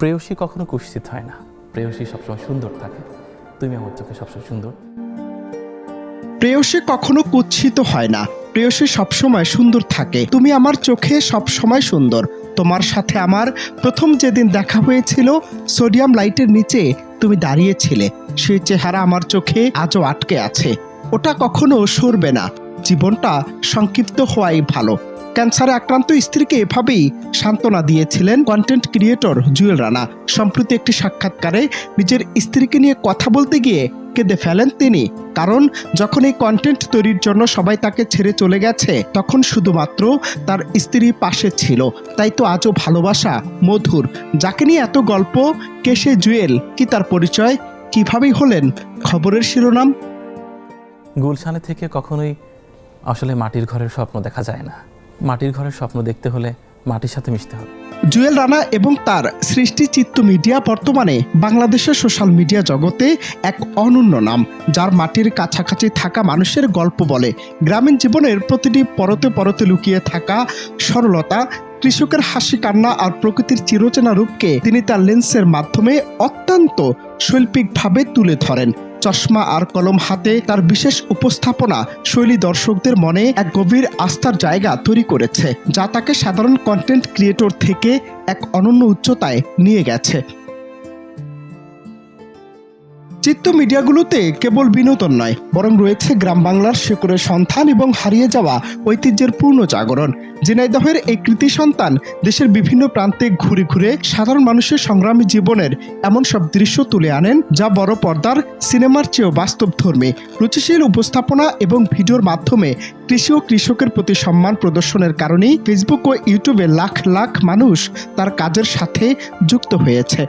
প্রেয়সী কখনো কুৎসিত হয় না, প্রেয়সী সবসময় সুন্দর থাকে। তুমি আমার চোখে সবসময় সুন্দর। প্রেয়সী কখনো কুৎসিত হয় না, প্রেয়সী সবসময় সুন্দর থাকে। তুমি আমার চোখে সবসময় সুন্দর। তোমার সাথে আমার প্রথম যেদিন দেখা হয়েছিল, সোডিয়াম লাইটের নিচে তুমি দাঁড়িয়েছিলে। সেই চেহারা আমার চোখে আজও আটকে আছে। ওটা কখনো সরবে না। জীবনটা সংক্ষিপ্ত হওয়াই ভালো। ক্যান্সারে আক্রান্ত স্ত্রীকে এভাবেই সান্ত্বনা দিয়েছিলেন কন্টেন্ট ক্রিয়েটর জুয়েল রানা। সম্প্রতি একটি সাক্ষাৎকারে নিজের স্ত্রীকে নিয়ে কথা বলতে গিয়ে কেঁদে ফেলেন তিনি। কারণ যখন এই কন্টেন্ট তৈরির জন্য সবাই তাকে ছেড়ে চলে গেছে, তখন শুধুমাত্র তার স্ত্রী পাশে ছিল। তাই তো আজও ভালোবাসা মধুর। যাকে নিয়ে এত গল্প, কে সে জুয়েল, কি তার পরিচয়, কিভাবেই হলেন খবরের শিরোনাম। গুলশানে থেকে কখনোই আসলে মাটির ঘরের স্বপ্ন দেখা যায় না। মাটির ঘরের স্বপ্ন দেখতে হলে মাটির সাথে মিশতে হবে। জুয়েল রানা এবং তার সৃষ্টি চিত্ত মিডিয়া বর্তমানে বাংলাদেশের সোশ্যাল মিডিয়া জগতে এক অনন্য নাম, যার মাটির কাছাকাছি থাকা মানুষের গল্প বলে। গ্রামীণ জীবনের প্রতিটি পরতে পরতে লুকিয়ে থাকা সরলতা, কৃষকের হাসি কান্না আর প্রকৃতির চিরচেনা রূপকে তিনি তার লেন্সের মাধ্যমে অত্যন্ত শৈল্পিকভাবে তুলে ধরেন। চশমা আর কলম হাতে তার বিশেষ উপস্থাপনা শৈলী দর্শকদের মনে এক গভীর আস্থার জায়গা তৈরি করেছে, যা তাকে সাধারণ কন্টেন্ট ক্রিয়েটর থেকে এক অনন্য উচ্চতায় নিয়ে গেছে। চিত্ত মিডিয়াগুলোতে কেবল বিনোদন নয়, বরং রয়েছে গ্রাম বাংলার শেকড়ের সন্ধান এবং হারিয়ে যাওয়া ঐতিহ্যের পূর্ণ জাগরণ। ঝিনাইদহের এই কৃতি সন্তান দেশের বিভিন্ন প্রান্তে ঘুরে ঘুরে সাধারণ মানুষের সংগ্রামী জীবনের এমন সব দৃশ্য তুলে আনেন, যা বড় পর্দার সিনেমার চেয়েও বাস্তবধর্মী। রুচিশীল উপস্থাপনা এবং ভিডিওর মাধ্যমে কৃষি ও কৃষকের প্রতি সম্মান প্রদর্শনের কারণেই ফেসবুক ও ইউটিউবে লাখ লাখ মানুষ তার কাজের সাথে যুক্ত হয়েছে।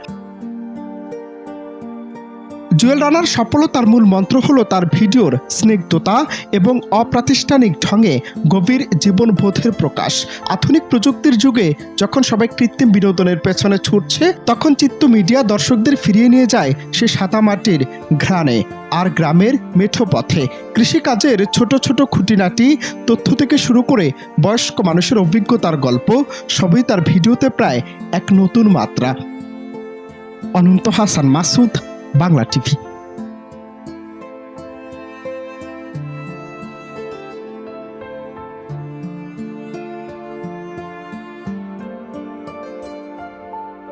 জুয়েল রানার সফলতার মূল মন্ত্র হলো তার ভিডিওর স্নিগ্ধতা এবং অপ্রাতিষ্ঠানিক ঢঙে গভীর জীবনবোধের প্রকাশ। আধুনিক প্রযুক্তির যুগে যখন সবাই কৃত্রিম বিনোদনের পেছনে ছুটছে, তখন চিত্ত মিডিয়া দর্শকদের ফিরিয়ে নিয়ে যায় সে সাদা মাটির ঘ্রাণে আর গ্রামের মেঠো পথে। কৃষিকাজের ছোট ছোট খুঁটিনাটি তথ্য থেকে শুরু করে বয়স্ক মানুষের অভিজ্ঞতার গল্প, সবই তার ভিডিওতে প্রায় এক নতুন মাত্রা। অনন্ত হাসান মাসুদ, বাংলা টিভি।